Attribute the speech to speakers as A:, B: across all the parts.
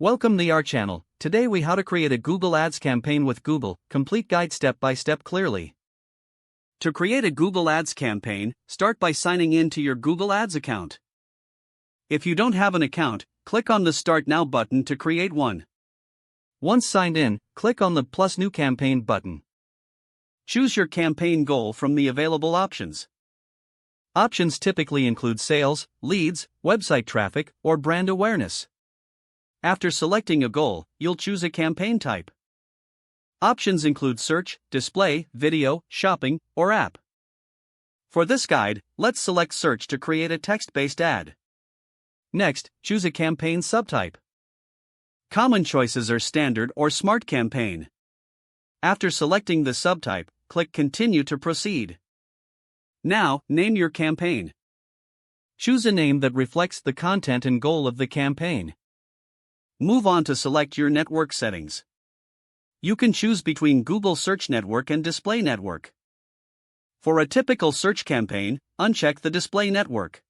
A: Welcome to our channel. Today we how to create a Google Ads campaign with Google, complete guide step by step clearly. To create a Google Ads campaign, start by signing in to your Google Ads account. If you don't have an account, click on the Start Now button to create one. Once signed in, click on the Plus New Campaign button. Choose your campaign goal from the available options. Options typically include sales, leads, website traffic, or brand awareness. After selecting a goal, you'll choose a campaign type. Options include search, display, video, shopping, or app. For this guide, let's select search to create a text-based ad. Next, choose a campaign subtype. Common choices are standard or smart campaign. After selecting the subtype, click Continue to proceed. Now, name your campaign. Choose a name that reflects the content and goal of the campaign. Move on to select your network settings. You can choose between Google Search Network and Display Network. For a typical search campaign, uncheck the Display Network.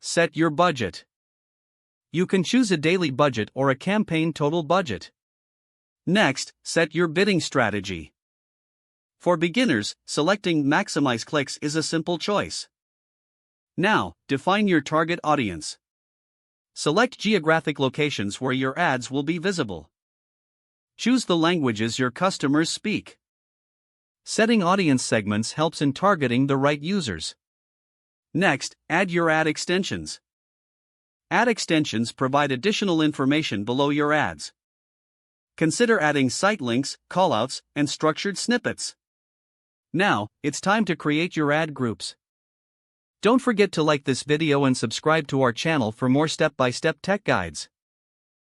A: Set your budget. You can choose a daily budget or a campaign total budget. Next, set your bidding strategy. For beginners, selecting Maximize Clicks is a simple choice. Now, define your target audience. Select geographic locations where your ads will be visible. Choose the languages your customers speak. Setting audience segments helps in targeting the right users. Next, add your ad extensions. Ad extensions provide additional information below your ads. Consider adding site links, callouts, and structured snippets. Now, it's time to create your ad groups. Don't forget to like this video and subscribe to our channel for more step-by-step tech guides.